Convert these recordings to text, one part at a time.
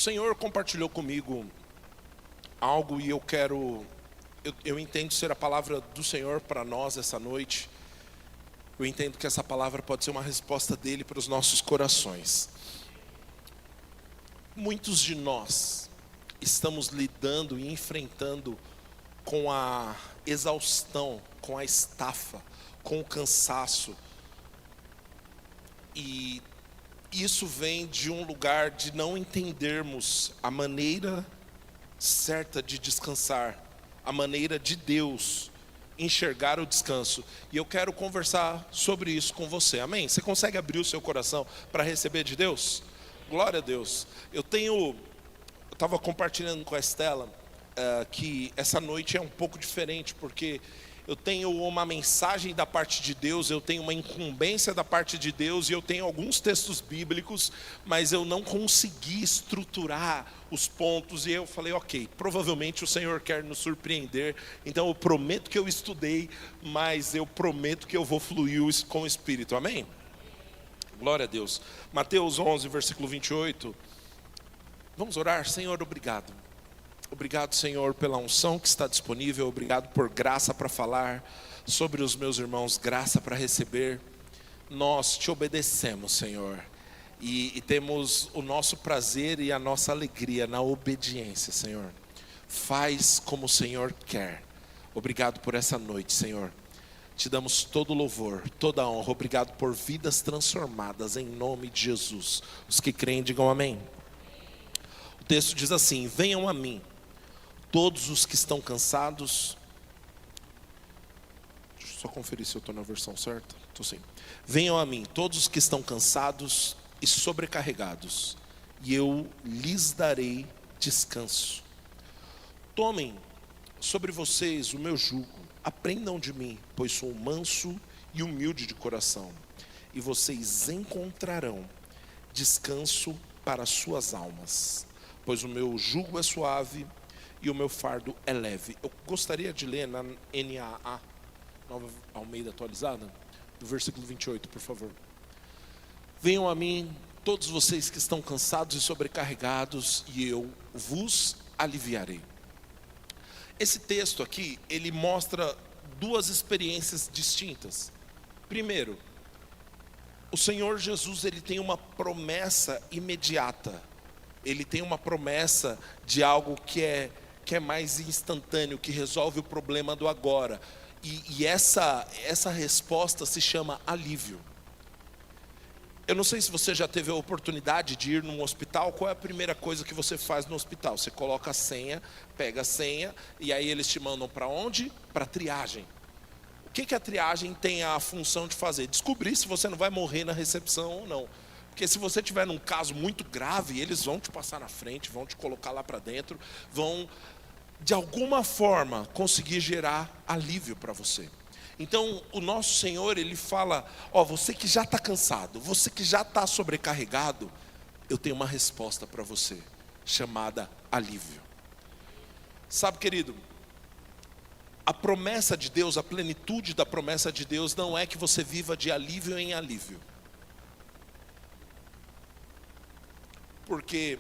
Senhor compartilhou comigo algo e eu entendo ser a palavra do Senhor para nós essa noite. Eu entendo que essa palavra pode ser uma resposta dele para os nossos corações. Muitos de nós estamos lidando e enfrentando com a exaustão, com a estafa, com o cansaço. E isso vem de um lugar de não entendermos a maneira certa de descansar, a maneira de Deus enxergar o descanso. E eu quero conversar sobre isso com você, amém? Você consegue abrir o seu coração para receber de Deus? Glória a Deus. Eu estava compartilhando com a Estela que essa noite é um pouco diferente, porque eu tenho uma mensagem da parte de Deus, eu tenho uma incumbência da parte de Deus, e eu tenho alguns textos bíblicos, mas eu não consegui estruturar os pontos, e eu falei, ok, provavelmente o Senhor quer nos surpreender, então eu prometo que eu estudei, mas eu prometo que eu vou fluir com o Espírito, amém? Glória a Deus. Mateus 11, versículo 28, vamos orar. Senhor, obrigado. Obrigado, Senhor, pela unção que está disponível. Obrigado por graça para falar sobre os meus irmãos, graça para receber. Nós te obedecemos, Senhor, e temos o nosso prazer e a nossa alegria na obediência, Senhor. Faz como o Senhor quer. Obrigado por essa noite, Senhor. Te damos todo louvor, toda honra. Obrigado por vidas transformadas em nome de Jesus. Os que creem, digam amém. O texto diz assim: venham a mim todos os que estão cansados. Deixa eu só conferir se eu estou na versão certa. Estou sim. Venham a mim todos os que estão cansados e sobrecarregados, e eu lhes darei descanso. Tomem sobre vocês o meu jugo, aprendam de mim, pois sou manso e humilde de coração, e vocês encontrarão descanso para as suas almas, pois o meu jugo é suave e o meu fardo é leve. Eu gostaria de ler na NAA, Nova Almeida Atualizada, do versículo 28, por favor. Venham a mim todos vocês que estão cansados e sobrecarregados, e eu vos aliviarei. Esse texto aqui, ele mostra duas experiências distintas. Primeiro, o Senhor Jesus, ele tem uma promessa imediata. Ele tem uma promessa de algo que é mais instantâneo, que resolve o problema do agora. E essa resposta se chama alívio. Eu não sei se você já teve a oportunidade de ir num hospital. Qual é a primeira coisa que você faz no hospital? Você coloca a senha, pega a senha, e aí eles te mandam para onde? Para a triagem. O que a triagem tem a função de fazer? Descobrir se você não vai morrer na recepção ou não. Porque se você tiver num caso muito grave, eles vão te passar na frente, vão te colocar lá para dentro, vão de alguma forma conseguir gerar alívio para você. Então o nosso Senhor, ele fala: ó, você que já está cansado, você que já está sobrecarregado, eu tenho uma resposta para você, chamada alívio. Sabe, querido, a promessa de Deus, a plenitude da promessa de Deus não é que você viva de alívio em alívio. Porque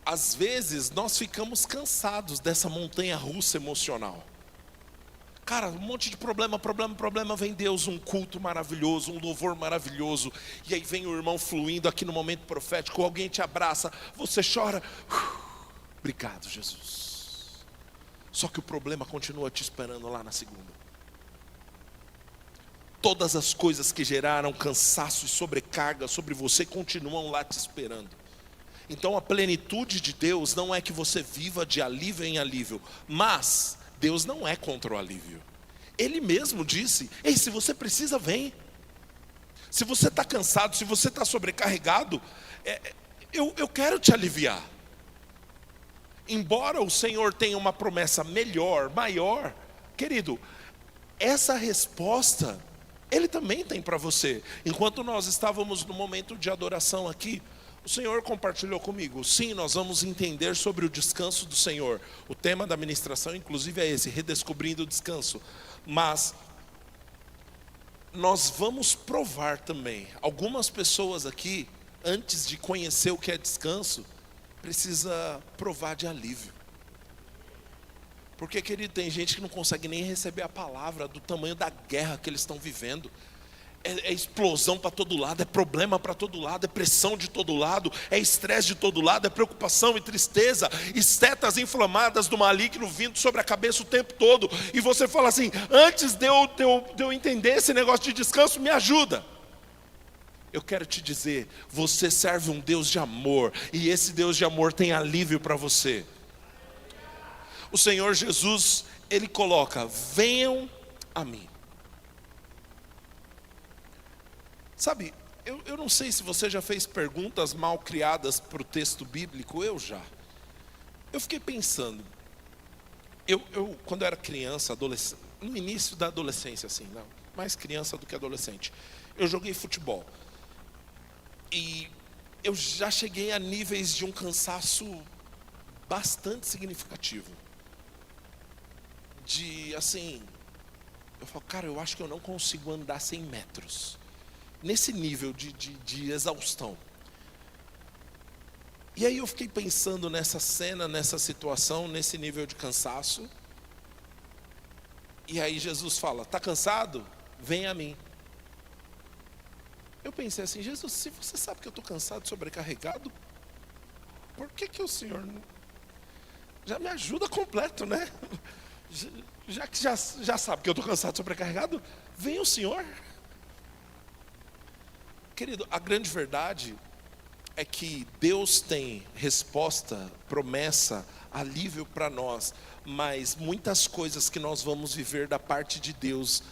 às vezes nós ficamos cansados dessa montanha russa emocional. Cara, um monte de problema, vem Deus, um culto maravilhoso, um louvor maravilhoso, e aí vem o irmão fluindo aqui no momento profético, alguém te abraça, você chora, obrigado, Jesus. Só que o problema continua te esperando lá na segunda. Todas as coisas que geraram cansaço e sobrecarga sobre você continuam lá te esperando. Então a plenitude de Deus não é que você viva de alívio em alívio, mas Deus não é contra o alívio. Ele mesmo disse: ei, se você precisa, vem. Se você está cansado, se você está sobrecarregado, eu quero te aliviar. Embora o Senhor tenha uma promessa melhor, maior, querido, essa resposta Ele também tem para você. Enquanto nós estávamos no momento de adoração aqui, o Senhor compartilhou comigo. Sim, nós vamos entender sobre o descanso do Senhor. O tema da ministração inclusive é esse, redescobrindo o descanso. Mas nós vamos provar também. Algumas pessoas aqui, antes de conhecer o que é descanso, precisa provar de alívio. Porque, querido, tem gente que não consegue nem receber a palavra do tamanho da guerra que eles estão vivendo. É explosão para todo lado, é problema para todo lado, é pressão de todo lado, é estresse de todo lado, é preocupação e tristeza, e setas inflamadas do maligno vindo sobre a cabeça o tempo todo. E você fala assim: antes de eu entender esse negócio de descanso, me ajuda. Eu quero te dizer, você serve um Deus de amor, e esse Deus de amor tem alívio para você. O Senhor Jesus, Ele coloca: venham a mim. Sabe, eu não sei se você já fez perguntas mal criadas para o texto bíblico, eu já. Eu fiquei pensando, eu quando eu era criança, adolescente, no início da adolescência assim, não, mais criança do que adolescente, eu joguei futebol. E eu já cheguei a níveis de um cansaço bastante significativo. De assim, eu falo, cara, eu acho que eu não consigo andar 100 metros. Nesse nível de exaustão. E aí eu fiquei pensando nessa cena, nessa situação, nesse nível de cansaço. E aí Jesus fala: está cansado? Vem a mim. Eu pensei assim: Jesus, se você sabe que eu estou cansado, sobrecarregado, por que o Senhor não... já me ajuda completo, né? Já que já sabe que eu estou cansado, sobrecarregado, vem o Senhor. Querido, a grande verdade é que Deus tem resposta, promessa, alívio para nós, mas muitas coisas que nós vamos viver da parte de Deus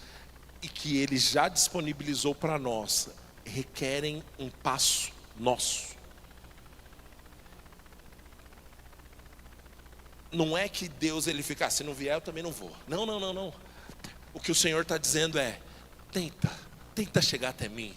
e que Ele já disponibilizou para nós, requerem um passo nosso. Não é que Deus Ele fica, se não vier eu também não vou. Não. O que o Senhor está dizendo é: tenta chegar até mim.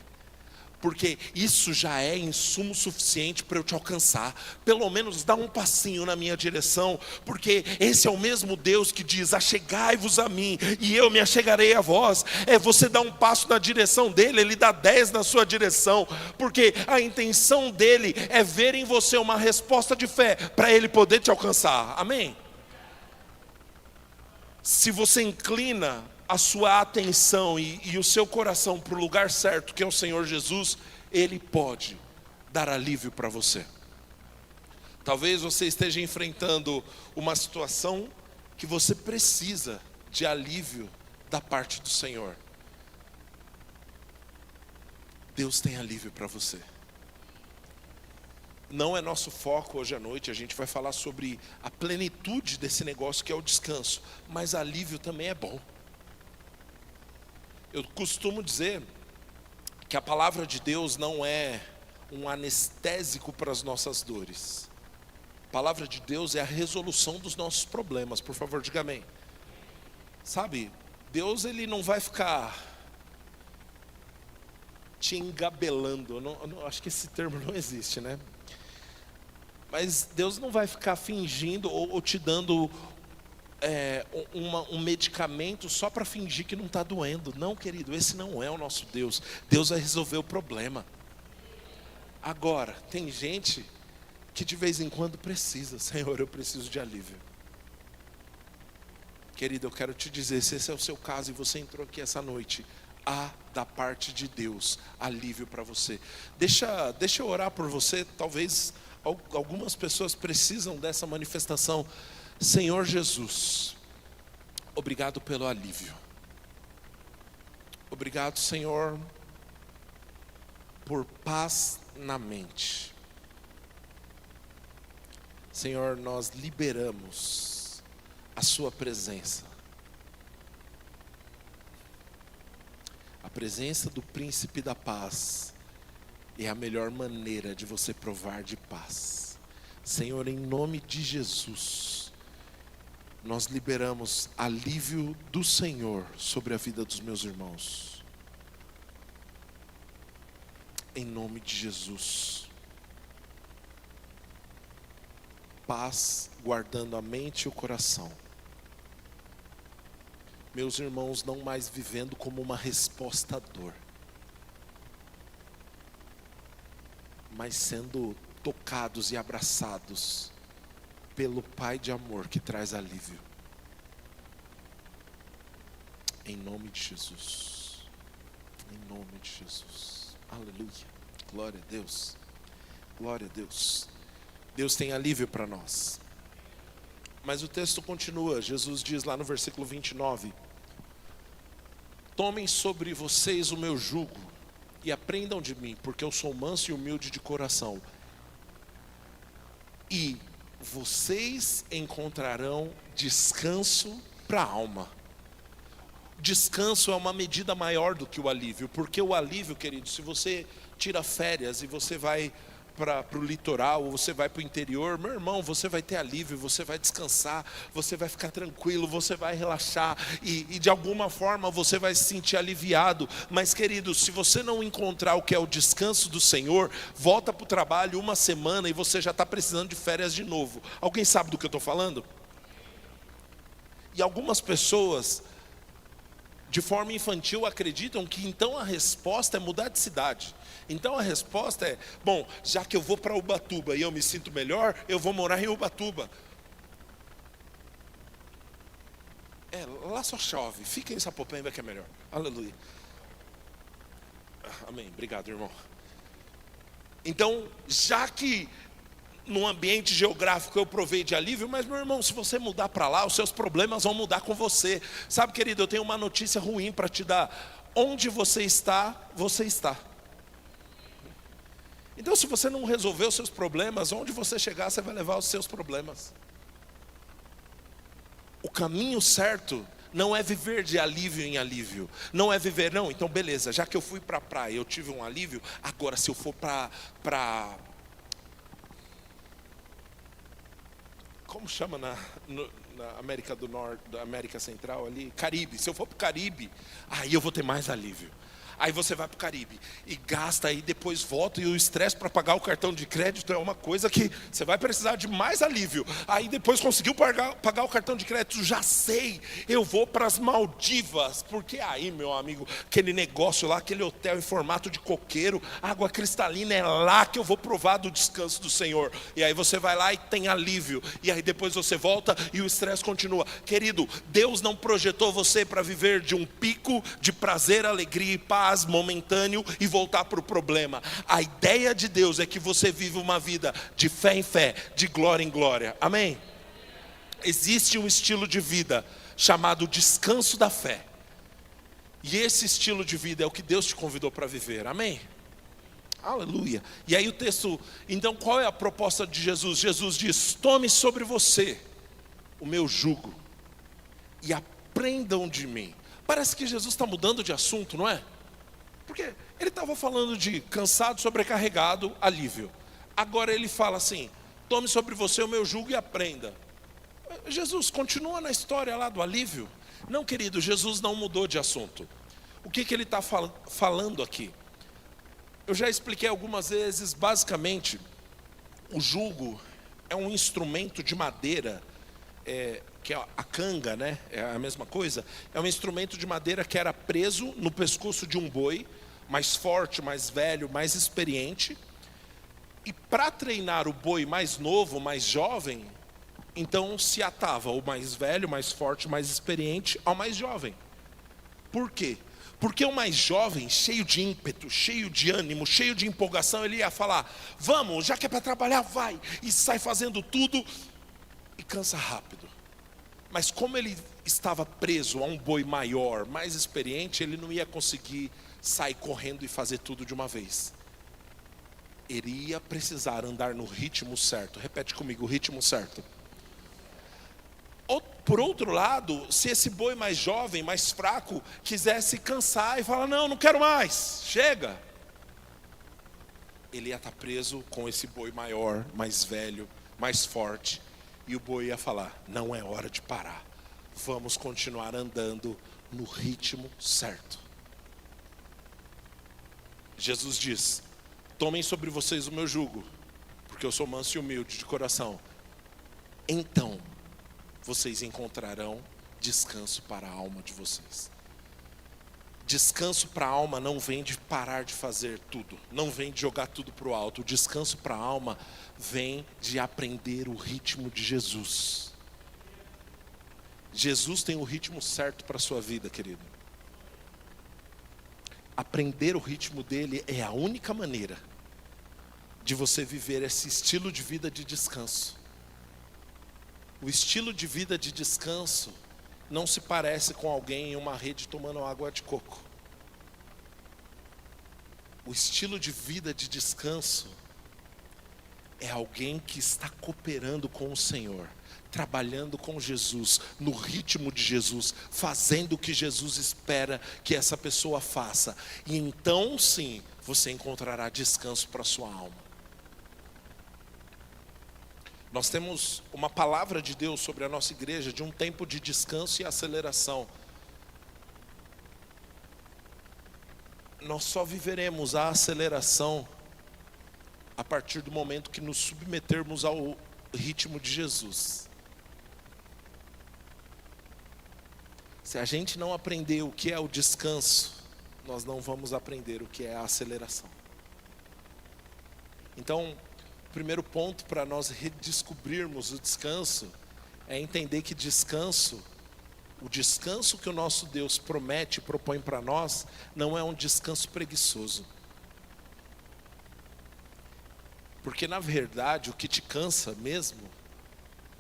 Porque isso já é insumo suficiente para eu te alcançar. Pelo menos dá um passinho na minha direção. Porque esse é o mesmo Deus que diz: achegai-vos a mim, e eu me achegarei a vós. É você dar um passo na direção dele, ele dá 10 na sua direção. Porque a intenção dele é ver em você uma resposta de fé, para ele poder te alcançar. Amém? Se você inclina a sua atenção e o seu coração para o lugar certo, que é o Senhor Jesus, Ele pode dar alívio para você. Talvez você esteja enfrentando uma situação que você precisa de alívio da parte do Senhor. Deus tem alívio para você. Não é nosso foco hoje à noite, a gente vai falar sobre a plenitude desse negócio que é o descanso, mas alívio também é bom. Eu costumo dizer que a palavra de Deus não é um anestésico para as nossas dores. A palavra de Deus é a resolução dos nossos problemas. Por favor, diga amém. Sabe, Deus Ele não vai ficar te engabelando. Acho que esse termo não existe, né? Mas Deus não vai ficar fingindo ou te dando um medicamento só para fingir que não está doendo. Não, querido, esse não é o nosso Deus. Deus vai resolver o problema. Agora, tem gente que de vez em quando precisa: Senhor, eu preciso de alívio. Querido, eu quero te dizer, se esse é o seu caso e você entrou aqui essa noite, há da parte de Deus alívio para você. Deixa eu orar por você. Talvez algumas pessoas precisam dessa manifestação. Senhor Jesus, obrigado pelo alívio. Obrigado, Senhor, por paz na mente. Senhor, nós liberamos a sua presença. A presença do príncipe da paz é a melhor maneira de você provar de paz. Senhor, em nome de Jesus, nós liberamos alívio do Senhor sobre a vida dos meus irmãos. Em nome de Jesus. Paz guardando a mente e o coração. Meus irmãos não mais vivendo como uma resposta à dor, mas sendo tocados e abraçados pelo Pai de amor que traz alívio. Em nome de Jesus. Em nome de Jesus. Aleluia. Glória a Deus. Glória a Deus. Deus tem alívio para nós. Mas o texto continua. Jesus diz lá no versículo 29: tomem sobre vocês o meu jugo e aprendam de mim, porque eu sou manso e humilde de coração, e vocês encontrarão descanso para a alma. Descanso é uma medida maior do que o alívio, porque o alívio, querido, se você tira férias e você vai para o litoral, ou você vai para o interior, meu irmão, você vai ter alívio, você vai descansar, você vai ficar tranquilo, você vai relaxar, e de alguma forma você vai se sentir aliviado. Mas, querido, se você não encontrar o que é o descanso do Senhor, volta para o trabalho uma semana e você já está precisando de férias de novo. Alguém sabe do que eu estou falando? E algumas pessoas, de forma infantil, acreditam que então a resposta é mudar de cidade. Então a resposta é: bom, já que eu vou para Ubatuba e eu me sinto melhor, eu vou morar em Ubatuba. Lá só chove, fica em Sapopemba que é melhor. Aleluia. Amém, obrigado, irmão. Então, já que num ambiente geográfico eu provei de alívio, mas, meu irmão, se você mudar para lá, os seus problemas vão mudar com você. Sabe, querido, eu tenho uma notícia ruim para te dar. Onde você está, você está. Então, se você não resolver os seus problemas, onde você chegar, você vai levar os seus problemas. O caminho certo não é viver de alívio em alívio. Não é viver, não, então beleza, já que eu fui para a praia, eu tive um alívio, agora se eu for para como chama na América do Norte, da América Central ali? Caribe. Se eu for para o Caribe, aí eu vou ter mais alívio. Aí você vai para o Caribe e gasta, aí depois volta, e o estresse para pagar o cartão de crédito é uma coisa que você vai precisar de mais alívio. Aí depois conseguiu pagar o cartão de crédito, já sei, eu vou para as Maldivas, porque aí, meu amigo, aquele negócio lá, aquele hotel em formato de coqueiro, água cristalina, é lá que eu vou provar do descanso do Senhor. E aí você vai lá e tem alívio, e aí depois você volta e o estresse continua. Querido, Deus não projetou você para viver de um pico de prazer, alegria e paz momentâneo e voltar para o problema. A ideia de Deus é que você viva uma vida de fé em fé, de glória em glória. Amém? Existe um estilo de vida chamado descanso da fé, e esse estilo de vida é o que Deus te convidou para viver. Amém? Aleluia. E aí o texto, então qual é a proposta de Jesus? Jesus diz: tome sobre você o meu jugo e aprendam de mim. Parece que Jesus está mudando de assunto, não é? Porque ele estava falando de cansado, sobrecarregado, alívio. Agora ele fala assim: tome sobre você o meu jugo e aprenda. Jesus continua na história lá do alívio? Não, querido, Jesus não mudou de assunto. O que ele está falando aqui? Eu já expliquei algumas vezes. Basicamente, o jugo é um instrumento de madeira, que é a canga, né? É a mesma coisa. É um instrumento de madeira que era preso no pescoço de um boi, mais forte, mais velho, mais experiente. E para treinar o boi mais novo, mais jovem, então se atava o mais velho, mais forte, mais experiente ao mais jovem. Por quê? Porque o mais jovem, cheio de ímpeto, cheio de ânimo, cheio de empolgação, ele ia falar: vamos, já que é para trabalhar, vai. E sai fazendo tudo e cansa rápido. Mas como ele estava preso a um boi maior, mais experiente, ele não ia conseguir sair correndo e fazer tudo de uma vez. Ele ia precisar andar no ritmo certo. Repete comigo: o ritmo certo. Por outro lado, se esse boi mais jovem, mais fraco, quisesse cansar e falar: não quero mais, chega, ele ia estar preso com esse boi maior, mais velho, mais forte. E o boi ia falar: não é hora de parar, vamos continuar andando no ritmo certo. Jesus diz: tomem sobre vocês o meu jugo, porque eu sou manso e humilde de coração. Então vocês encontrarão descanso para a alma de vocês. Descanso para a alma não vem de parar de fazer tudo, não vem de jogar tudo para o alto. O descanso para a alma vem de aprender o ritmo de Jesus. Jesus tem o ritmo certo para a sua vida, querido. Aprender o ritmo dele é a única maneira de você viver esse estilo de vida de descanso. O estilo de vida de descanso não se parece com alguém em uma rede tomando água de coco. O estilo de vida de descanso é alguém que está cooperando com o Senhor, trabalhando com Jesus, no ritmo de Jesus, fazendo o que Jesus espera que essa pessoa faça. E então sim, você encontrará descanso para a sua alma. Nós temos uma palavra de Deus sobre a nossa igreja, de um tempo de descanso e aceleração. Nós só viveremos a aceleração a partir do momento que nos submetermos ao ritmo de Jesus. Se a gente não aprender o que é o descanso, nós não vamos aprender o que é a aceleração. Então, o primeiro ponto para nós redescobrirmos o descanso é entender que o descanso que o nosso Deus promete e propõe para nós, não é um descanso preguiçoso. Porque na verdade o que te cansa mesmo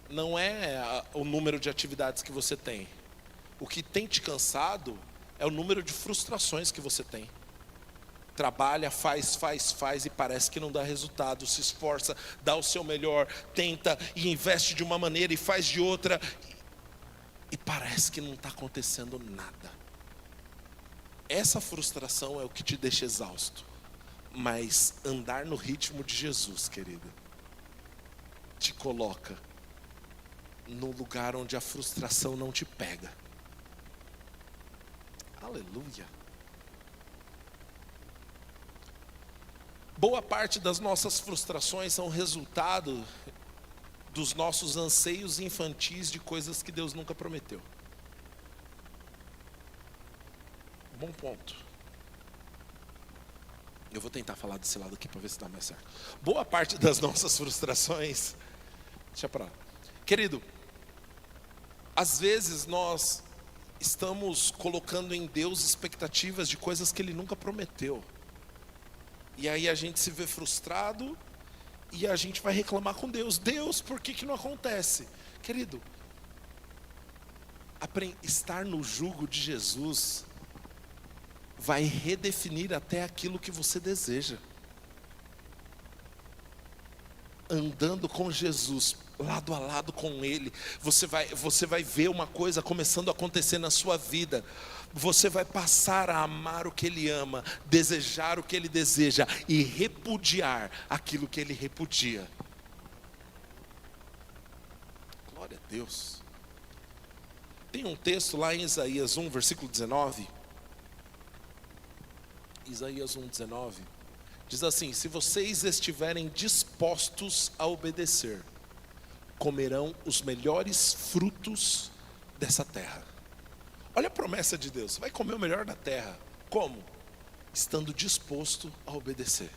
não é o número de atividades que você tem. O que tem te cansado é o número de frustrações que você tem. Trabalha, faz e parece que não dá resultado. Se esforça, dá o seu melhor, tenta e investe de uma maneira e faz de outra, e parece que não está acontecendo nada. Essa frustração é o que te deixa exausto. Mas andar no ritmo de Jesus, querido, te coloca no lugar onde a frustração não te pega. Aleluia. Boa parte das nossas frustrações são resultado dos nossos anseios infantis de coisas que Deus nunca prometeu. Bom ponto. Eu vou tentar falar desse lado aqui para ver se dá mais certo. Boa parte das nossas frustrações, deixa para lá. Querido, às vezes nós estamos colocando em Deus expectativas de coisas que Ele nunca prometeu. E aí a gente se vê frustrado e a gente vai reclamar com Deus. Deus, por que não acontece? Querido, estar no jugo de Jesus vai redefinir até aquilo que você deseja. Andando com Jesus, lado a lado com Ele, você vai ver uma coisa começando a acontecer na sua vida. Você vai passar a amar o que Ele ama, desejar o que Ele deseja e repudiar aquilo que Ele repudia. Glória a Deus. Tem um texto lá em Isaías 1, versículo 19. Isaías 1:19 diz assim: se vocês estiverem dispostos a obedecer, comerão os melhores frutos dessa terra. Olha a promessa de Deus: você vai comer o melhor da terra. Como? Estando disposto a obedecer.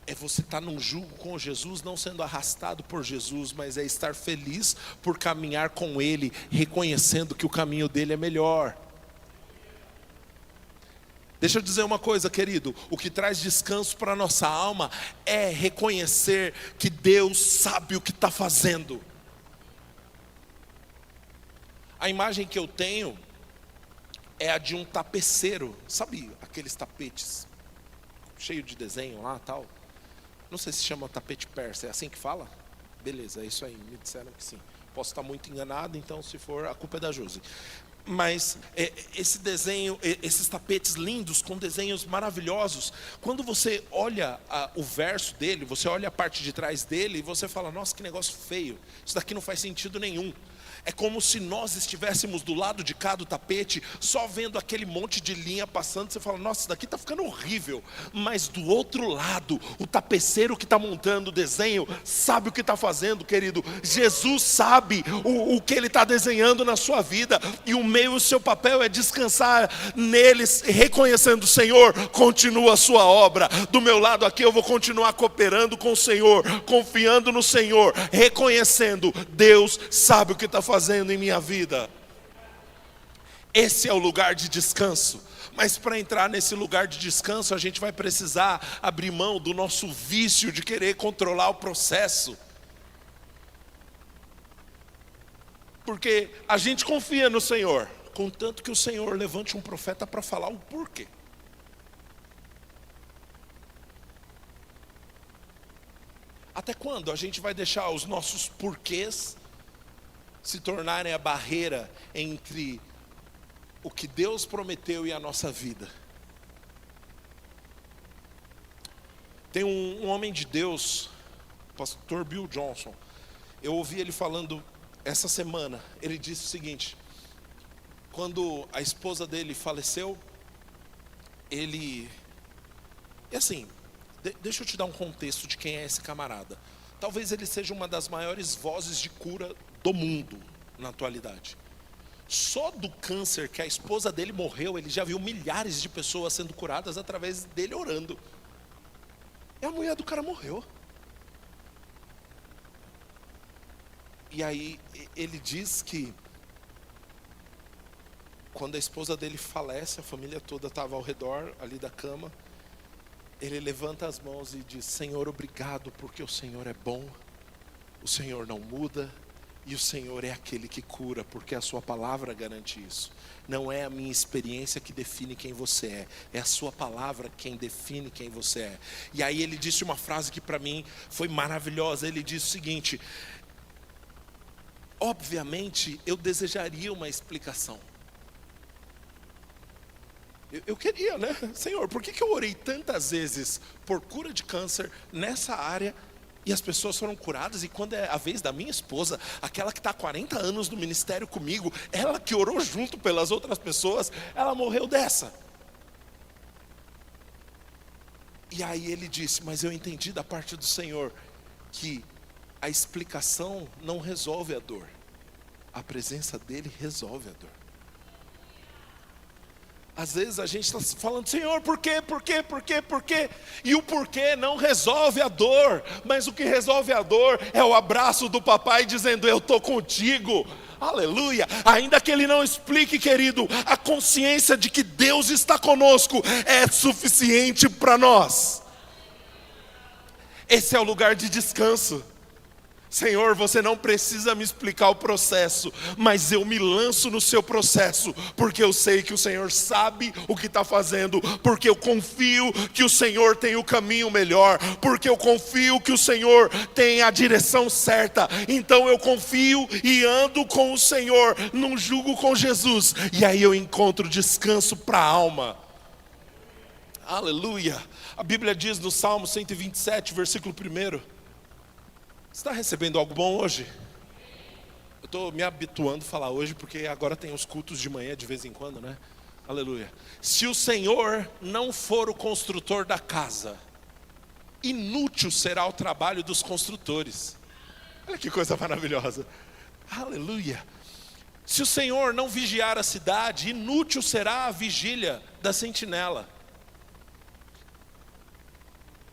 É você estar num jugo com Jesus, não sendo arrastado por Jesus, mas é estar feliz por caminhar com Ele, reconhecendo que o caminho dele é melhor. Deixa eu dizer uma coisa, querido, o que traz descanso para a nossa alma é reconhecer que Deus sabe o que está fazendo. A imagem que eu tenho é a de um tapeceiro, sabe aqueles tapetes cheio de desenho lá e tal? Não sei se chama tapete persa, é assim que fala? Beleza, é isso aí, me disseram que sim. Posso estar muito enganado, então se for, a culpa é da Josi. Mas esse desenho, esses tapetes lindos, com desenhos maravilhosos, quando você olha o verso dele, você olha a parte de trás dele e você fala: nossa, que negócio feio, isso daqui não faz sentido nenhum. É como se nós estivéssemos do lado de cá do tapete, só vendo aquele monte de linha passando. Você fala: nossa, isso daqui está ficando horrível. Mas do outro lado, o tapeceiro que está montando o desenho sabe o que está fazendo, querido. Jesus sabe o que Ele está desenhando na sua vida. E o o seu papel é descansar neles, reconhecendo: Senhor, continua a sua obra. Do meu lado aqui eu vou continuar cooperando com o Senhor, confiando no Senhor, reconhecendo: Deus sabe o que está fazendo em minha vida. Esse é o lugar de descanso. Mas para entrar nesse lugar de descanso, a gente vai precisar abrir mão do nosso vício de querer controlar o processo. Porque a gente confia no Senhor, contanto que o Senhor levante um profeta para falar o porquê. Até quando a gente vai deixar os nossos porquês se tornarem a barreira entre o que Deus prometeu e a nossa vida? Tem um homem de Deus, o pastor Bill Johnson. Eu ouvi ele falando essa semana. Ele disse o seguinte: quando a esposa dele faleceu, e assim, deixa eu te dar um contexto de quem é esse camarada. Talvez ele seja uma das maiores vozes de cura do mundo na atualidade. Só do câncer que a esposa dele morreu, ele já viu milhares de pessoas sendo curadas através dele orando. E a mulher do cara morreu. E aí ele diz que quando a esposa dele falece, a família toda estava ao redor ali da cama. Ele levanta as mãos e diz: Senhor, obrigado, porque o Senhor é bom, o Senhor não muda, e o Senhor é aquele que cura, porque a sua palavra garante isso. Não é a minha experiência que define quem você é a sua palavra quem define quem você é. E aí ele disse uma frase que para mim foi maravilhosa. Ele disse o seguinte: obviamente eu desejaria uma explicação. Eu queria, né? Senhor, por que eu orei tantas vezes por cura de câncer nessa área e as pessoas foram curadas, e quando é a vez da minha esposa, aquela que está há 40 anos no ministério comigo, ela que orou junto pelas outras pessoas, ela morreu dessa? E aí ele disse: mas eu entendi da parte do Senhor que a explicação não resolve a dor, a presença dele resolve a dor. Às vezes a gente está falando: Senhor, por quê? E o porquê não resolve a dor. Mas o que resolve a dor é o abraço do papai dizendo: eu estou contigo. Aleluia. Ainda que ele não explique, querido, a consciência de que Deus está conosco é suficiente para nós. Esse é o lugar de descanso. Senhor, você não precisa me explicar o processo, mas eu me lanço no seu processo, porque eu sei que o Senhor sabe o que está fazendo, porque eu confio que o Senhor tem o caminho melhor, porque eu confio que o Senhor tem a direção certa. Então eu confio e ando com o Senhor, num jugo com Jesus, e aí eu encontro descanso para a alma. Aleluia. A Bíblia diz no Salmo 127, versículo 1: você está recebendo algo bom hoje? Eu estou me habituando a falar hoje, porque agora tem os cultos de manhã de vez em quando, né? Aleluia. Se o Senhor não for o construtor da casa, inútil será o trabalho dos construtores. Olha que coisa maravilhosa. Aleluia. Se o Senhor não vigiar a cidade, inútil será a vigília da sentinela.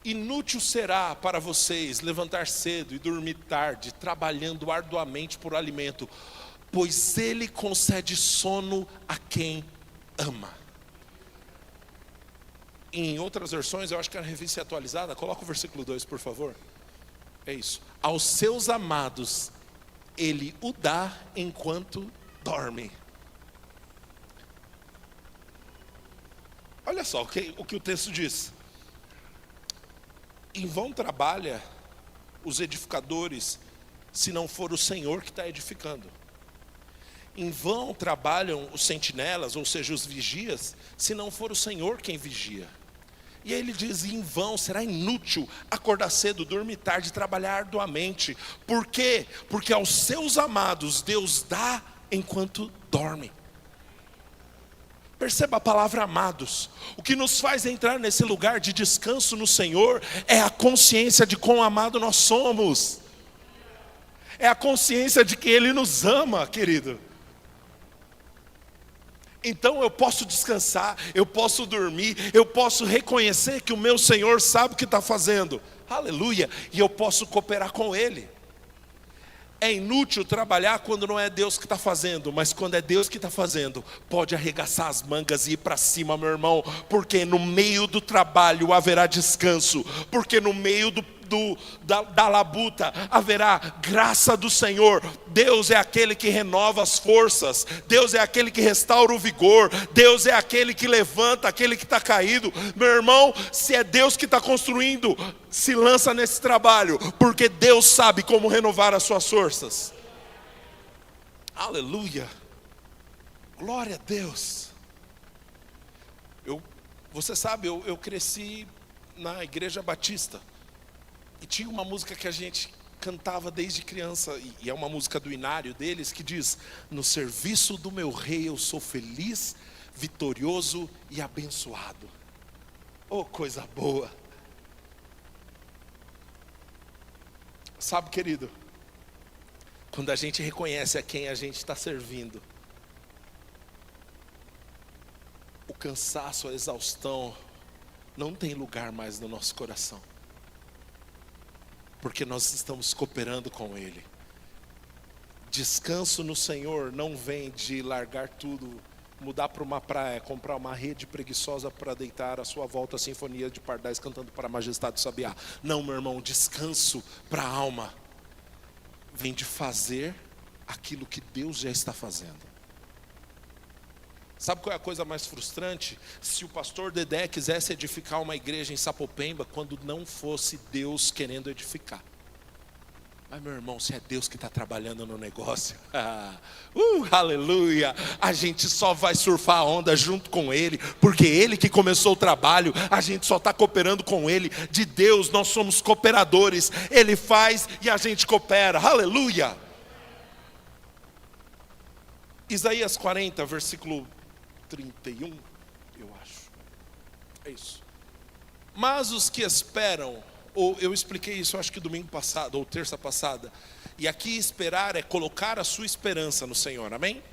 Inútil será para vocês levantar cedo e dormir tarde, trabalhando arduamente por alimento, pois Ele concede sono a quem ama. Em outras versões, eu acho que a revista é atualizada, coloca o versículo 2, por favor. É isso. Aos seus amados, Ele o dá enquanto dorme. Olha só o que o texto diz. Em vão trabalha os edificadores, se não for o Senhor que está edificando. Em vão trabalham os sentinelas, ou seja, os vigias, se não for o Senhor quem vigia. E aí ele diz: em vão, será inútil acordar cedo, dormir tarde, trabalhar arduamente. Por quê? Porque aos seus amados Deus dá enquanto dorme. Perceba a palavra amados. O que nos faz entrar nesse lugar de descanso no Senhor é a consciência de quão amado nós somos. É a consciência de que Ele nos ama, querido. Então eu posso descansar, eu posso dormir, eu posso reconhecer que o meu Senhor sabe o que está fazendo. Aleluia! E eu posso cooperar com Ele. É inútil trabalhar quando não é Deus que está fazendo, mas quando é Deus que está fazendo, pode arregaçar as mangas e ir para cima, meu irmão, porque no meio do trabalho haverá descanso, porque no meio da labuta haverá graça do Senhor. Deus é aquele que renova as forças, Deus é aquele que restaura o vigor, Deus é aquele que levanta aquele que está caído. Meu irmão, se é Deus que está construindo, se lança nesse trabalho, porque Deus sabe como renovar as suas forças. Aleluia, glória a Deus. Você sabe, eu cresci na Igreja Batista, e tinha uma música que a gente cantava desde criança, e é uma música do inário deles, que diz: no serviço do meu rei eu sou feliz, vitorioso e abençoado. Oh, coisa boa. Sabe, querido, quando a gente reconhece a quem a gente está servindo, o cansaço, a exaustão não tem lugar mais no nosso coração, porque nós estamos cooperando com Ele. Descanso no Senhor não vem de largar tudo, mudar para uma praia, comprar uma rede preguiçosa para deitar à sua volta a sinfonia de pardais cantando para a majestade do sabiá. Não, meu irmão, descanso para a alma vem de fazer aquilo que Deus já está fazendo. Sabe qual é a coisa mais frustrante? Se o pastor Dedé quisesse edificar uma igreja em Sapopemba, quando não fosse Deus querendo edificar. Mas, meu irmão, se é Deus que está trabalhando no negócio, aleluia, a gente só vai surfar a onda junto com Ele, porque Ele que começou o trabalho, a gente só está cooperando com Ele. De Deus nós somos cooperadores, Ele faz e a gente coopera, aleluia. Isaías 40, versículo 31, eu acho, é isso. Mas os que esperam, ou eu expliquei isso, eu acho que domingo passado, ou terça passada, e aqui esperar é colocar a sua esperança no Senhor, amém?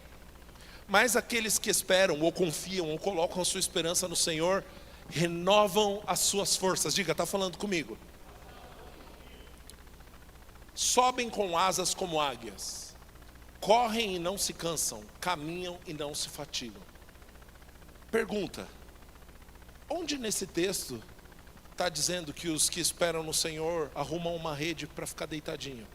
Mas aqueles que esperam, ou confiam, ou colocam a sua esperança no Senhor, renovam as suas forças. Diga, está falando comigo? Sobem com asas como águias, correm e não se cansam, caminham e não se fatigam. Pergunta: onde nesse texto está dizendo que os que esperam no Senhor arrumam uma rede para ficar deitadinho?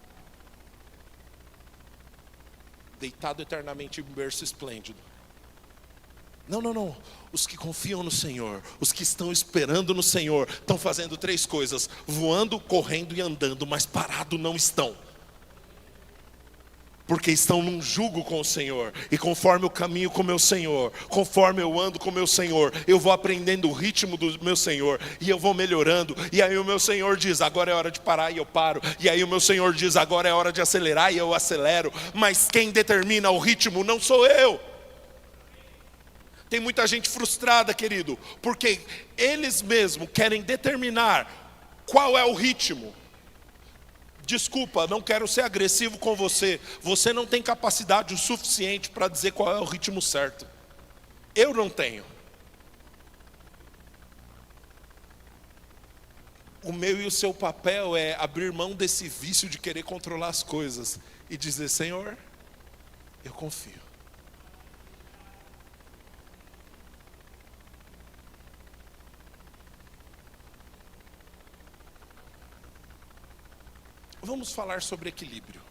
Deitado eternamente em um berço esplêndido. Não. Os que confiam no Senhor, os que estão esperando no Senhor, estão fazendo três coisas: voando, correndo e andando, mas parado não estão. Porque estão num jugo com o Senhor. E conforme eu caminho com o meu Senhor, conforme eu ando com o meu Senhor, eu vou aprendendo o ritmo do meu Senhor, e eu vou melhorando. E aí o meu Senhor diz: agora é hora de parar, e eu paro. E aí o meu Senhor diz: agora é hora de acelerar, e eu acelero. Mas quem determina o ritmo não sou eu. Tem muita gente frustrada, querido, porque eles mesmos querem determinar qual é o ritmo. Desculpa, não quero ser agressivo com você. Você não tem capacidade o suficiente para dizer qual é o ritmo certo. Eu não tenho. O meu e o seu papel é abrir mão desse vício de querer controlar as coisas e dizer: Senhor, eu confio. Vamos falar sobre equilíbrio.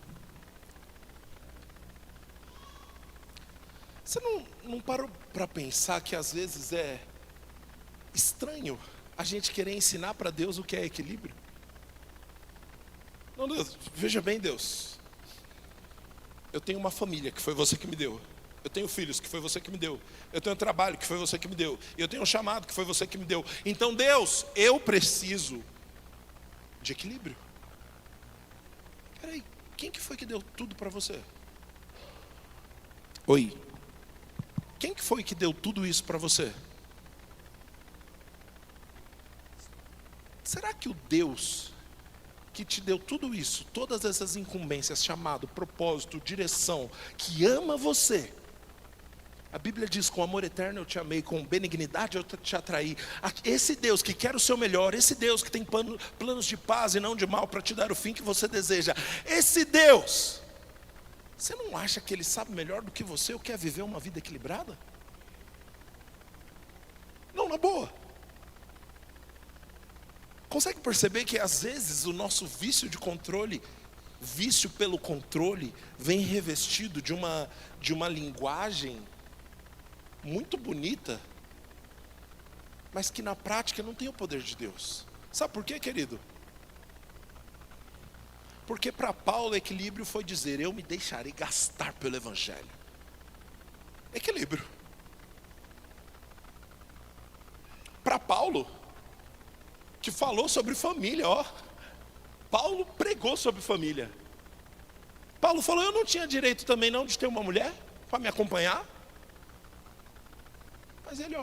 Você não parou para pensar que às vezes é estranho a gente querer ensinar para Deus o que é equilíbrio? Não, Deus, veja bem, Deus. Eu tenho uma família que foi você que me deu. Eu tenho filhos que foi você que me deu. Eu tenho um trabalho que foi você que me deu. Eu tenho um chamado que foi você que me deu. Então, Deus, eu preciso de equilíbrio. Peraí, quem que foi que deu tudo para você? Oi. Quem que foi que deu tudo isso para você? Será que o Deus que te deu tudo isso, todas essas incumbências, chamado, propósito, direção, que ama você, A Bíblia diz: com amor eterno eu te amei, com benignidade eu te atraí. Esse Deus que quer o seu melhor, esse Deus que tem planos de paz e não de mal para te dar o fim que você deseja, esse Deus, você não acha que Ele sabe melhor do que você o que é viver uma vida equilibrada? Não, na boa. Consegue perceber que às vezes o nosso vício de controle, vício pelo controle, vem revestido de uma linguagem muito bonita, mas que na prática não tem o poder de Deus. Sabe por quê, querido? Porque para Paulo equilíbrio foi dizer: eu me deixarei gastar pelo Evangelho. Equilíbrio. Para Paulo, que falou sobre família, Paulo pregou sobre família. Paulo falou: eu não tinha direito também não de ter uma mulher para me acompanhar. Mas ele,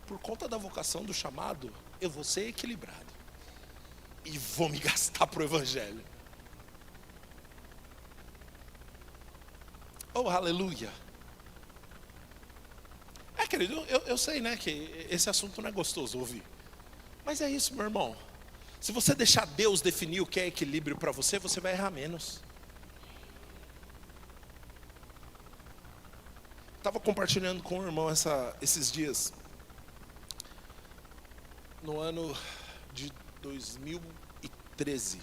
por conta da vocação, do chamado, eu vou ser equilibrado. E vou me gastar para o Evangelho. Oh, aleluia. Querido, eu sei, né, que esse assunto não é gostoso ouvir. Mas é isso, meu irmão. Se você deixar Deus definir o que é equilíbrio para você, você vai errar menos. Estava compartilhando com o irmão esses dias. No ano de 2013,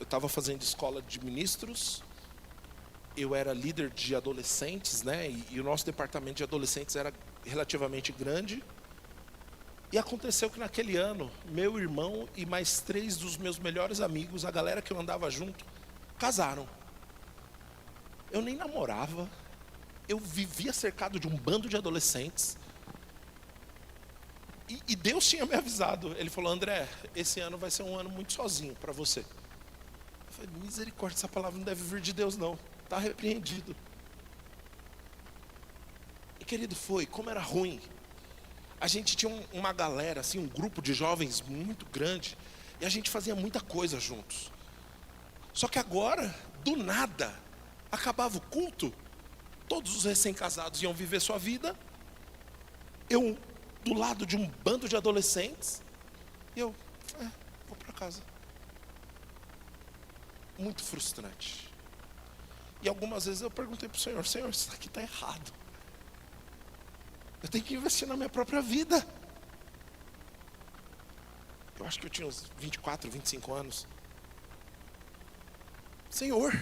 eu estava fazendo escola de ministros. Eu era líder de adolescentes, né? E o nosso departamento de adolescentes era relativamente grande. E aconteceu que naquele ano, meu irmão e mais 3 dos meus melhores amigos, a galera que eu andava junto, casaram. Eu nem namorava. Eu vivia cercado de um bando de adolescentes. E Deus tinha me avisado. Ele falou: André, esse ano vai ser um ano muito sozinho para você. Eu falei: misericórdia, essa palavra não deve vir de Deus não. Está repreendido. E querido, como era ruim. A gente tinha uma galera, assim, um grupo de jovens muito grande. E a gente fazia muita coisa juntos. Só que agora, do nada, acabava o culto. Todos os recém-casados iam viver sua vida. Eu, do lado de um bando de adolescentes. E eu, vou para casa. Muito frustrante. E algumas vezes eu perguntei para o Senhor: Senhor, isso aqui está errado. Eu tenho que investir na minha própria vida. Eu acho que eu tinha uns 24, 25 anos. Senhor,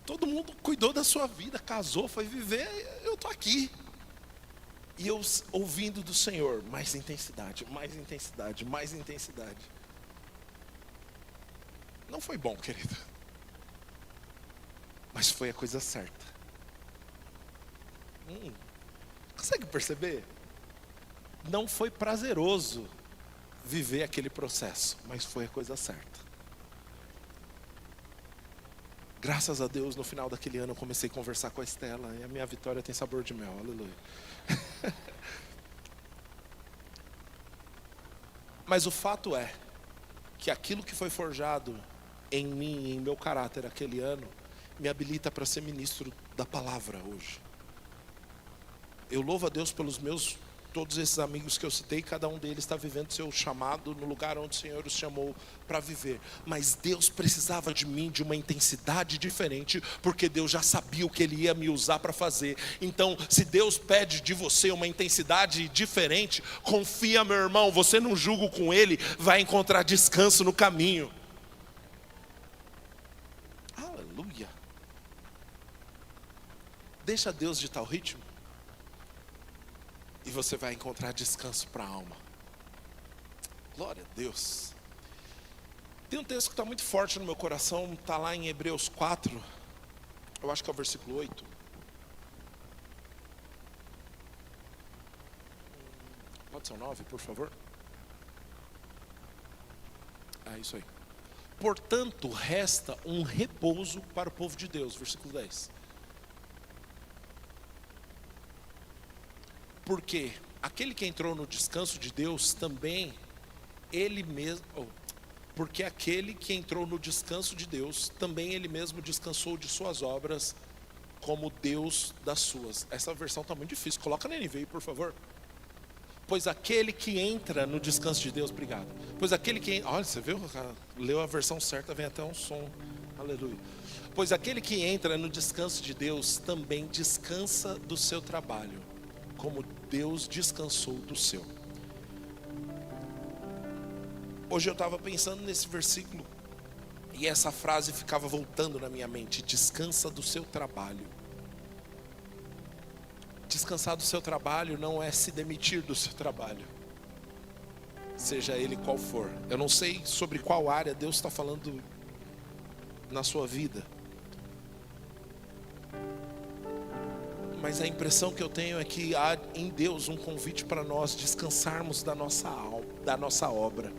todo mundo cuidou da sua vida, casou, foi viver, eu estou aqui. E eu ouvindo do Senhor: mais intensidade, mais intensidade, mais intensidade. Não foi bom, querido. Mas foi a coisa certa. Consegue perceber? Não foi prazeroso viver aquele processo, mas foi a coisa certa. Graças a Deus, no final daquele ano eu comecei a conversar com a Estela, e a minha vitória tem sabor de mel, aleluia. Mas o fato é que aquilo que foi forjado em mim, em meu caráter aquele ano, me habilita para ser ministro da palavra hoje. Eu louvo a Deus pelos todos esses amigos que eu citei, cada um deles está vivendo seu chamado no lugar onde o Senhor os chamou para viver. Mas Deus precisava de mim, de uma intensidade diferente, porque Deus já sabia o que Ele ia me usar para fazer. Então, se Deus pede de você uma intensidade diferente, confia, meu irmão, você não julga com Ele, vai encontrar descanso no caminho. Aleluia. Deixa Deus ditar o ritmo. E você vai encontrar descanso para a alma. Glória a Deus. Tem um texto que está muito forte no meu coração. Está lá em Hebreus 4. Eu acho que é o versículo 8. Pode ser o 9, por favor. É isso aí. Portanto, resta um repouso para o povo de Deus. Versículo 10. Porque aquele que entrou no descanso de Deus também, ele mesmo, porque aquele que entrou no descanso de Deus, também ele mesmo descansou de suas obras, como Deus das suas. Essa versão está muito difícil, coloca na NVI, por favor. Pois aquele que entra no descanso de Deus, obrigado. Pois aquele que, olha, você viu, leu a versão certa, vem até um som, aleluia. Pois aquele que entra no descanso de Deus também descansa do seu trabalho, como Deus descansou do seu. Hoje eu estava pensando nesse versículo e essa frase ficava voltando na minha mente: descansa do seu trabalho. Descansar do seu trabalho não é se demitir do seu trabalho, seja ele qual for. Eu não sei sobre qual área Deus está falando na sua vida, mas a impressão que eu tenho é que há em Deus um convite para nós descansarmos da nossa alma, da nossa obra.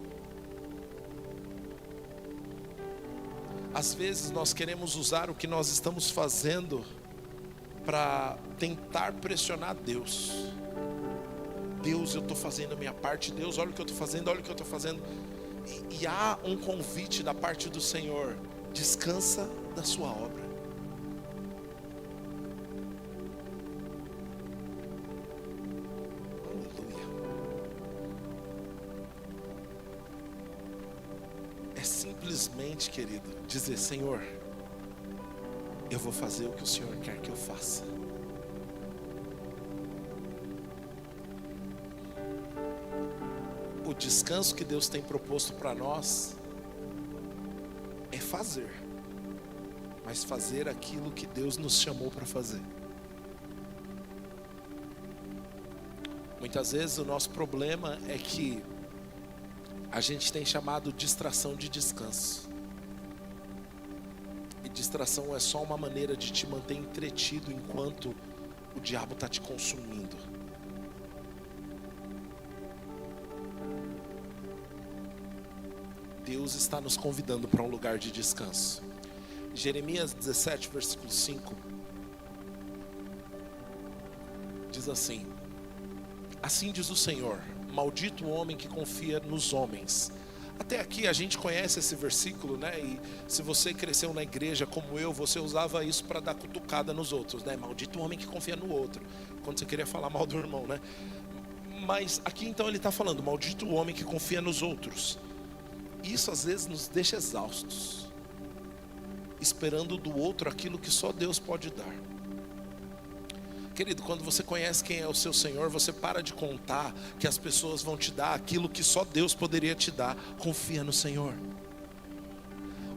Às vezes nós queremos usar o que nós estamos fazendo para tentar pressionar Deus. Deus, eu estou fazendo a minha parte. Deus, olha o que eu estou fazendo, olha o que eu estou fazendo. E há um convite da parte do Senhor: descansa da sua obra. Aleluia. É simplesmente, querido, dizer: Senhor, eu vou fazer o que o Senhor quer que eu faça. O descanso que Deus tem proposto para nós é fazer, mas fazer aquilo que Deus nos chamou para fazer. Muitas vezes o nosso problema é que a gente tem chamado distração de descanso. E distração é só uma maneira de te manter entretido enquanto o diabo está te consumindo. Deus está nos convidando para um lugar de descanso. Jeremias 17, versículo 5 diz assim: assim diz o Senhor, maldito o homem que confia nos homens. Até aqui a gente conhece esse versículo, né? E se você cresceu na igreja como eu, você usava isso para dar cutucada nos outros, né? Maldito o homem que confia no outro, quando você queria falar mal do irmão, né? Mas aqui então ele está falando: maldito o homem que confia nos outros. Isso às vezes nos deixa exaustos, esperando do outro aquilo que só Deus pode dar. Querido, quando você conhece quem é o seu Senhor, você para de contar que as pessoas vão te dar aquilo que só Deus poderia te dar. Confia no Senhor.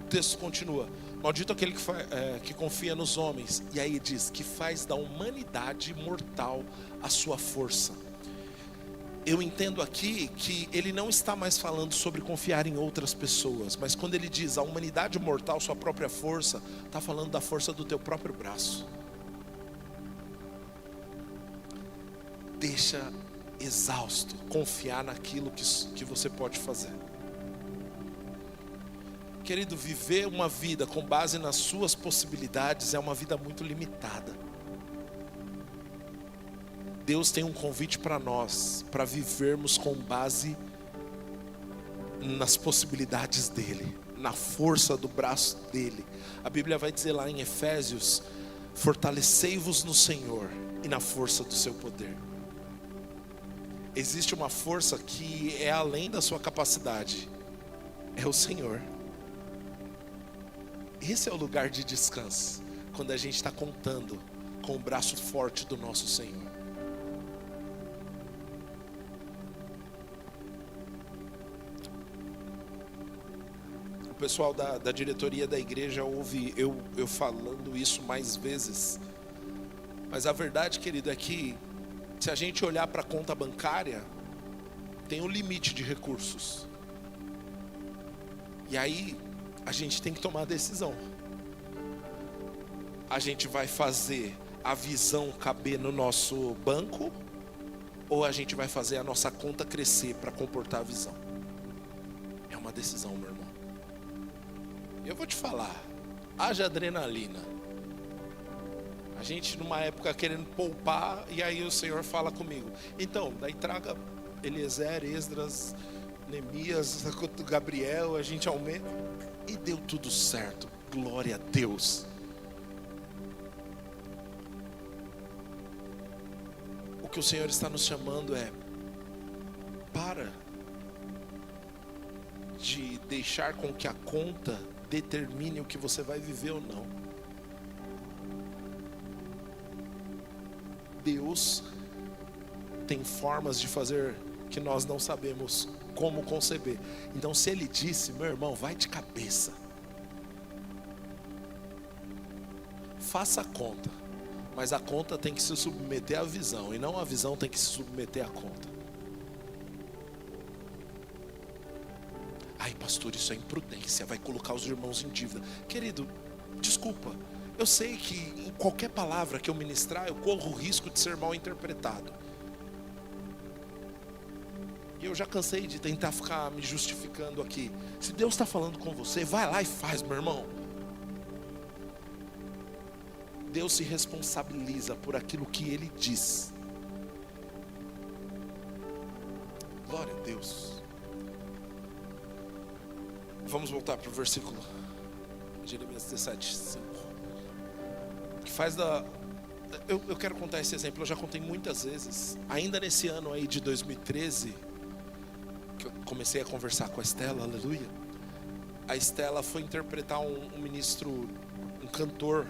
O texto continua: maldito aquele que confia nos homens. E aí diz que faz da humanidade mortal a sua força. Eu entendo aqui que ele não está mais falando sobre confiar em outras pessoas, mas quando ele diz a humanidade mortal, sua própria força, está falando da força do teu próprio braço. Deixa exausto confiar naquilo que você pode fazer. Querido, viver uma vida com base nas suas possibilidades é uma vida muito limitada. Deus tem um convite para nós, para vivermos com base nas possibilidades dEle, na força do braço dEle. A Bíblia vai dizer lá em Efésios: fortalecei-vos no Senhor e na força do seu poder. Existe uma força que é além da sua capacidade, é o Senhor. Esse é o lugar de descanso, quando a gente está contando com o braço forte do nosso Senhor. O pessoal da diretoria da igreja ouve eu falando isso mais vezes, mas a verdade, querido, é que se a gente olhar para a conta bancária, tem um limite de recursos. E aí a gente tem que tomar a decisão. A gente vai fazer a visão caber no nosso banco, ou a gente vai fazer a nossa conta crescer para comportar a visão? É uma decisão, meu irmão. Eu vou te falar, haja adrenalina. A gente numa época querendo poupar, e aí o Senhor fala comigo: então, daí traga Eliezer, Esdras, Neemias, Gabriel, a gente aumenta. E deu tudo certo, glória a Deus. O que o Senhor está nos chamando é: para de deixar com que a conta determine o que você vai viver ou não. Deus tem formas de fazer que nós não sabemos como conceber. Então, se Ele disse, meu irmão, vai de cabeça. Faça a conta, mas a conta tem que se submeter à visão, e não a visão tem que se submeter à conta. Ai, pastor, isso é imprudência, vai colocar os irmãos em dívida. Querido, desculpa, eu sei que em qualquer palavra que eu ministrar, eu corro o risco de ser mal interpretado. E eu já cansei de tentar ficar me justificando aqui. Se Deus está falando com você, vai lá e faz, meu irmão. Deus se responsabiliza por aquilo que Ele diz. Glória a Deus. Vamos voltar para o versículo Jeremias 17, 5. Que faz da... Eu quero contar esse exemplo, eu já contei muitas vezes. Ainda nesse ano aí de 2013, que eu comecei a conversar com a Estela, aleluia. A Estela foi interpretar um ministro, um cantor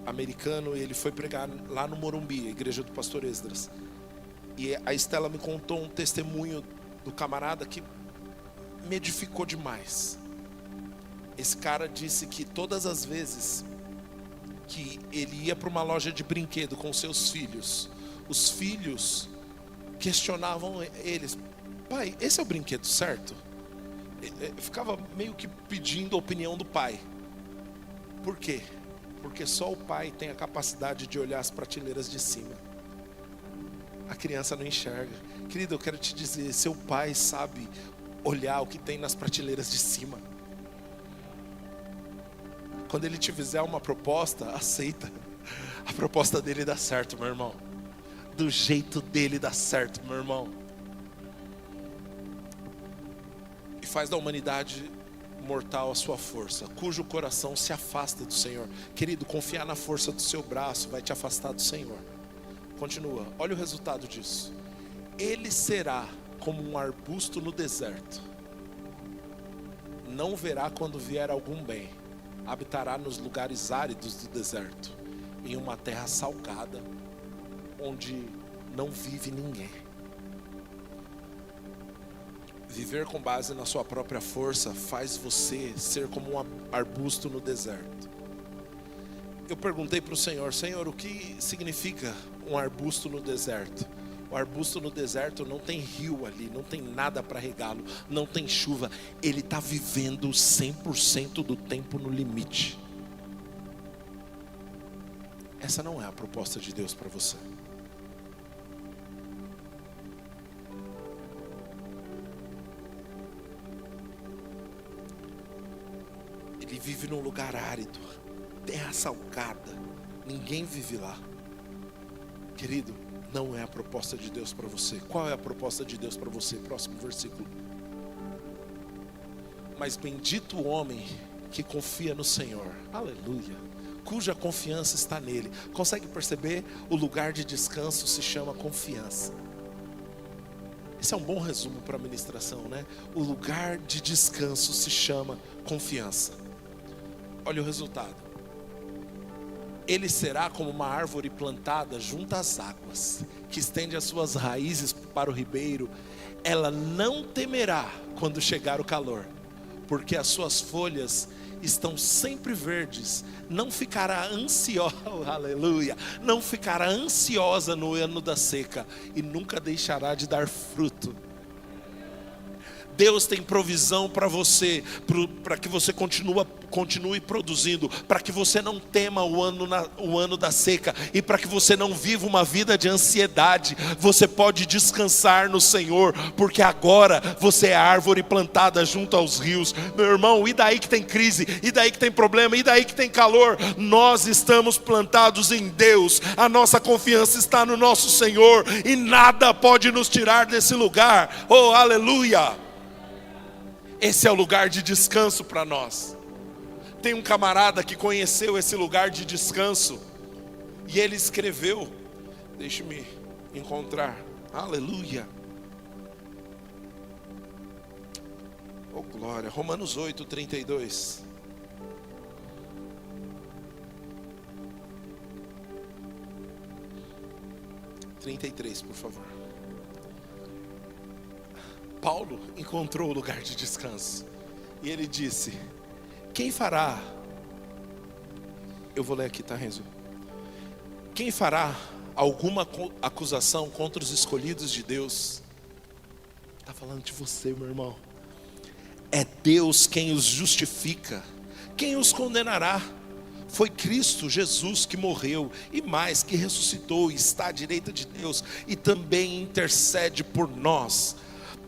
americano, e ele foi pregar lá no Morumbi, a igreja do pastor Esdras. E a Estela me contou um testemunho do camarada que me edificou demais. Esse cara disse que todas as vezes que ele ia para uma loja de brinquedo com seus filhos, os filhos questionavam eles: pai, esse é o brinquedo certo? Ficava meio que pedindo a opinião do pai. Por quê? Porque só o pai tem a capacidade de olhar as prateleiras de cima. A criança não enxerga. Querido, eu quero te dizer, seu pai sabe olhar o que tem nas prateleiras de cima. Quando ele te fizer uma proposta, aceita. A proposta dele dá certo, meu irmão. Do jeito dele dá certo, meu irmão. E faz da humanidade mortal a sua força, cujo coração se afasta do Senhor. Querido, confiar na força do seu braço vai te afastar do Senhor. Continua, olha o resultado disso. Ele será como um arbusto no deserto, não verá quando vier algum bem. Habitará nos lugares áridos do deserto, em uma terra salgada, onde não vive ninguém. Viver com base na sua própria força faz você ser como um arbusto no deserto. Eu perguntei para o Senhor: Senhor, o que significa um arbusto no deserto? O arbusto no deserto não tem rio ali, não tem nada para regá-lo, não tem chuva. Ele está vivendo 100% do tempo no limite. Essa não é a proposta de Deus para você. Ele vive num lugar árido, terra salgada, ninguém vive lá. Querido, não é a proposta de Deus para você. Qual é a proposta de Deus para você? Próximo versículo. Mas bendito o homem que confia no Senhor, aleluia, cuja confiança está nele. Consegue perceber? O lugar de descanso se chama confiança. Esse é um bom resumo para a ministração, né? O lugar de descanso se chama confiança. Olha o resultado. Ele será como uma árvore plantada junto às águas, que estende as suas raízes para o ribeiro. Ela não temerá quando chegar o calor, porque as suas folhas estão sempre verdes. Não ficará ansiosa, aleluia, não ficará ansiosa no ano da seca, e nunca deixará de dar fruto. Deus tem provisão para você, para que você continue produzindo, para que você não tema o ano da seca, e para que você não viva uma vida de ansiedade. Você pode descansar no Senhor, porque agora você é árvore plantada junto aos rios. Meu irmão, e daí que tem crise, e daí que tem problema, e daí que tem calor? Nós estamos plantados em Deus, a nossa confiança está no nosso Senhor, e nada pode nos tirar desse lugar. Oh, aleluia! Esse é o lugar de descanso para nós. Tem um camarada que conheceu esse lugar de descanso, e ele escreveu: Deixe-me encontrar. Aleluia. Oh glória. Romanos 8, 32. Por favor. Paulo encontrou o lugar de descanso. E ele disse: quem fará? Eu vou ler aqui, tá, Renzo? Quem fará alguma acusação contra os escolhidos de Deus? Está falando de você, meu irmão. É Deus quem os justifica. Quem os condenará? Foi Cristo Jesus que morreu e mais, que ressuscitou e está à direita de Deus e também intercede por nós.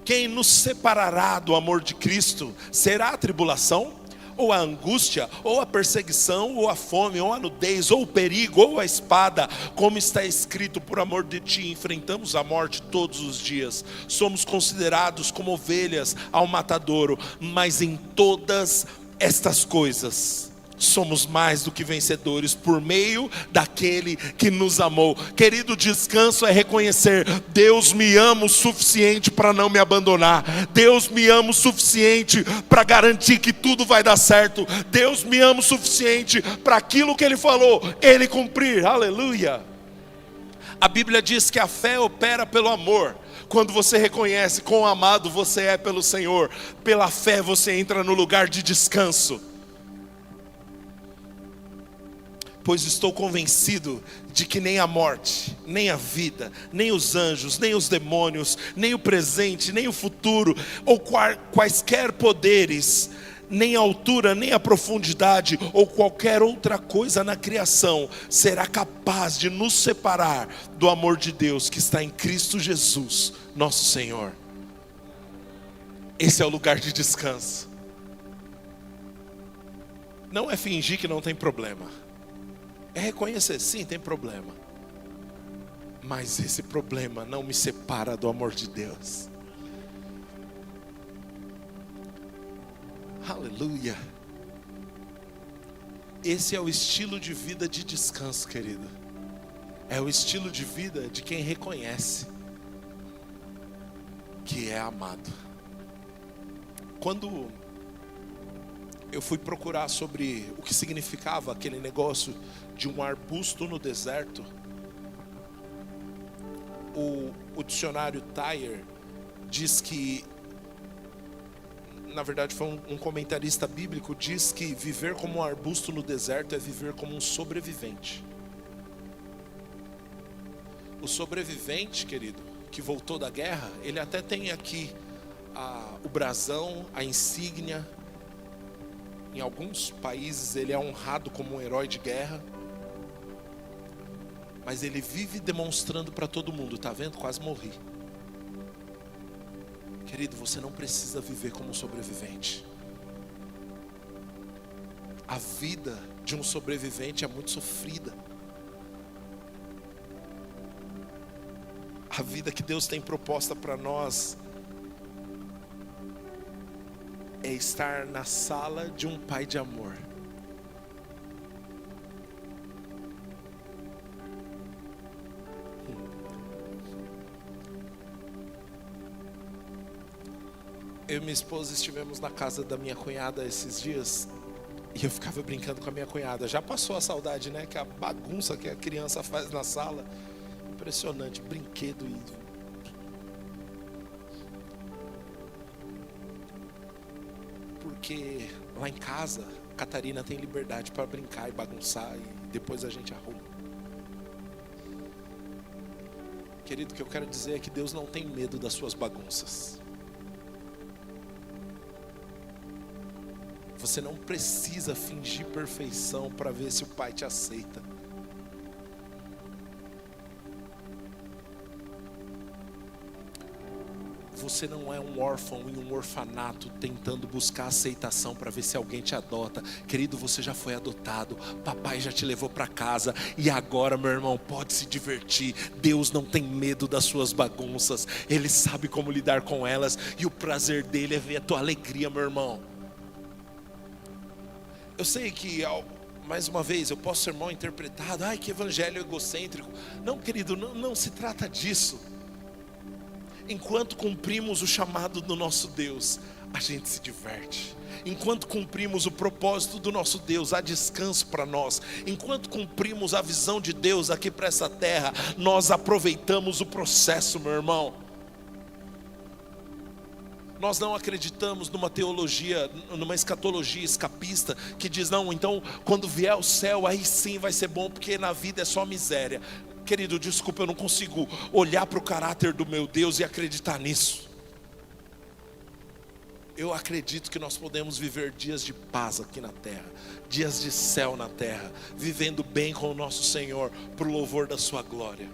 Quem nos separará do amor de Cristo? Será a tribulação? Ou a angústia? Ou a perseguição? Ou a fome? Ou a nudez? Ou o perigo? Ou a espada? Como está escrito: por amor de ti enfrentamos a morte todos os dias. Somos considerados como ovelhas ao matadouro, mas em todas estas coisas somos mais do que vencedores por meio daquele que nos amou. Querido, descanso é reconhecer: Deus me ama o suficiente para não me abandonar. Deus me ama o suficiente para garantir que tudo vai dar certo. Deus me ama o suficiente para aquilo que Ele falou, Ele cumprir. Aleluia. A Bíblia diz que a fé opera pelo amor. Quando você reconhece quão amado você é pelo Senhor, pela fé você entra no lugar de descanso. Pois estou convencido de que nem a morte, nem a vida, nem os anjos, nem os demônios, nem o presente, nem o futuro, ou quaisquer poderes, nem a altura, nem a profundidade, ou qualquer outra coisa na criação, será capaz de nos separar do amor de Deus que está em Cristo Jesus, nosso Senhor. Esse é o lugar de descanso. Não é fingir que não tem problema. É reconhecer, sim, tem problema. Mas esse problema não me separa do amor de Deus. Aleluia. Esse é o estilo de vida de descanso, querido. É o estilo de vida de quem reconhece que é amado. Quando eu fui procurar sobre o que significava aquele negócio de um arbusto no deserto, o dicionário Tyler diz que, na verdade foi um comentarista bíblico, diz que viver como um arbusto no deserto é viver como um sobrevivente. O sobrevivente, querido, que voltou da guerra, ele até tem aqui o brasão, a insígnia. Em alguns países ele é honrado como um herói de guerra. Mas ele vive demonstrando para todo mundo: tá vendo? Quase morri. Querido, você não precisa viver como um sobrevivente. A vida de um sobrevivente é muito sofrida. A vida que Deus tem proposta para nós é estar na sala de um pai de amor. Eu e minha esposa estivemos na casa da minha cunhada esses dias, e eu ficava brincando com a minha cunhada. Já passou a saudade, né? Que a bagunça que a criança faz na sala, impressionante, brinquedo e... Porque lá em casa, a Catarina tem liberdade para brincar e bagunçar, e depois a gente arruma. Querido, o que eu quero dizer é que Deus não tem medo das suas bagunças. Você não precisa fingir perfeição para ver se o Pai te aceita. Você não é um órfão em um orfanato tentando buscar aceitação para ver se alguém te adota. Querido, você já foi adotado. Papai já te levou para casa. E agora, meu irmão, pode se divertir. Deus não tem medo das suas bagunças. Ele sabe como lidar com elas. E o prazer dele é ver a tua alegria, meu irmão. Eu sei que mais uma vez, eu posso ser mal interpretado. Ai, que evangelho egocêntrico. Não, querido, não se trata disso. Enquanto cumprimos o chamado do nosso Deus, a gente se diverte. Enquanto cumprimos o propósito do nosso Deus, há descanso para nós. Enquanto cumprimos a visão de Deus aqui para essa terra, nós aproveitamos o processo, meu irmão. Nós não acreditamos numa teologia, numa escatologia escapista, que diz, não, então quando vier o céu, aí sim vai ser bom, porque na vida é só miséria. Querido, desculpa, eu não consigo olhar para o caráter do meu Deus e acreditar nisso. Eu acredito que nós podemos viver dias de paz aqui na terra, dias de céu na terra, vivendo bem com o nosso Senhor, para o louvor da sua glória.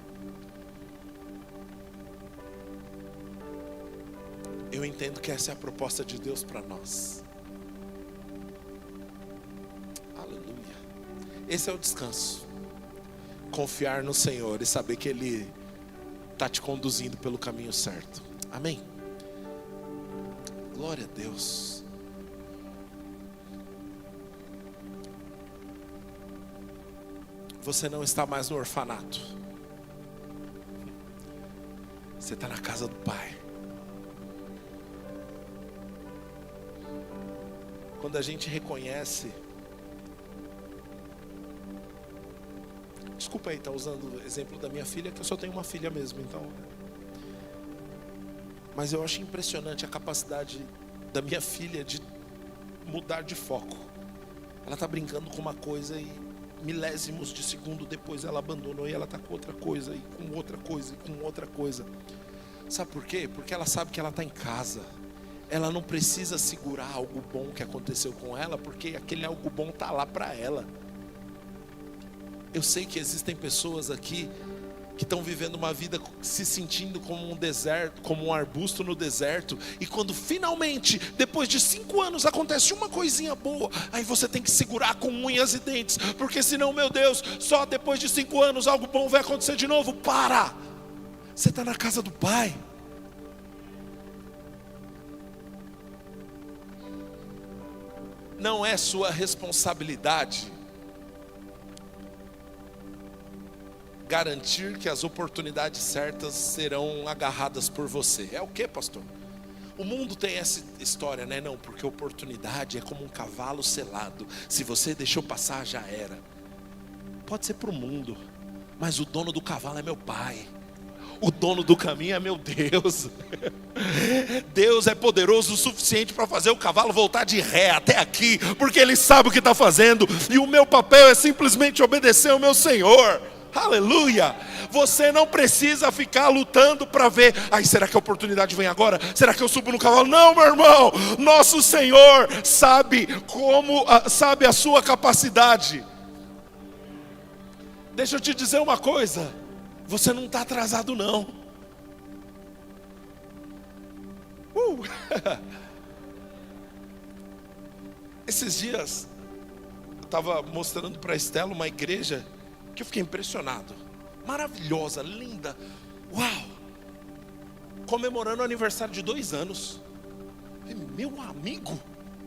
Eu entendo que essa é a proposta de Deus para nós. Aleluia. Esse é o descanso. Confiar no Senhor e saber que Ele está te conduzindo pelo caminho certo. Amém. Glória a Deus. Você não está mais no orfanato. Você está na casa do Pai. Quando a gente reconhece, desculpa aí, tá usando o exemplo da minha filha, que eu só tenho uma filha mesmo, então. Mas eu acho impressionante a capacidade da minha filha de mudar de foco. Ela está brincando com uma coisa e milésimos de segundo depois ela abandonou e ela está com outra coisa, e com outra coisa, e com outra coisa. Sabe por quê? Porque ela sabe que ela está em casa. Ela não precisa segurar algo bom que aconteceu com ela, porque aquele algo bom está lá para ela. Eu sei que existem pessoas aqui que estão vivendo uma vida se sentindo como um deserto, como um arbusto no deserto, e quando finalmente, depois de 5 anos, acontece uma coisinha boa, aí você tem que segurar com unhas e dentes, porque senão, meu Deus, só depois de 5 anos algo bom vai acontecer de novo. Para! Você está na casa do Pai. Não é sua responsabilidade garantir que as oportunidades certas serão agarradas por você. É o que, pastor? O mundo tem essa história, né? Não, porque oportunidade é como um cavalo selado. Se você deixou passar, já era. Pode ser para o mundo, mas o dono do cavalo é meu Pai. O dono do caminho é meu Deus. Deus é poderoso o suficiente para fazer o cavalo voltar de ré até aqui, porque Ele sabe o que está fazendo, e o meu papel é simplesmente obedecer ao meu Senhor. Aleluia. Você não precisa ficar lutando para ver, ai, será que a oportunidade vem agora? Será que eu subo no cavalo? Não, meu irmão, nosso Senhor sabe como, sabe a sua capacidade. Deixa eu te dizer uma coisa, você não está atrasado não. Esses dias eu estava mostrando para a Estela uma igreja que eu fiquei impressionado, maravilhosa, linda, uau, comemorando o aniversário de 2 anos. Meu amigo,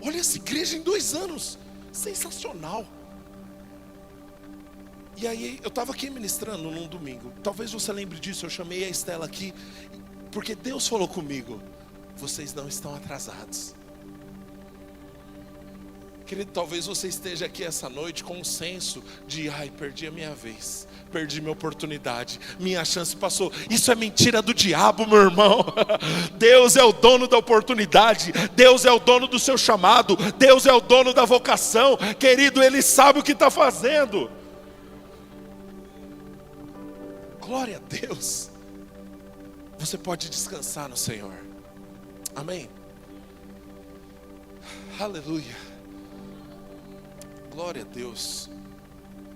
olha essa igreja em 2 anos, sensacional. E aí eu estava aqui ministrando num domingo, talvez você lembre disso, eu chamei a Estela aqui, porque Deus falou comigo, vocês não estão atrasados. Querido, talvez você esteja aqui essa noite com um senso de, ai, perdi a minha vez, perdi minha oportunidade, minha chance passou. Isso é mentira do diabo, meu irmão. Deus é o dono da oportunidade, Deus é o dono do seu chamado, Deus é o dono da vocação. Querido, Ele sabe o que está fazendo. Glória a Deus. Você pode descansar no Senhor. Amém. Aleluia. Glória a Deus.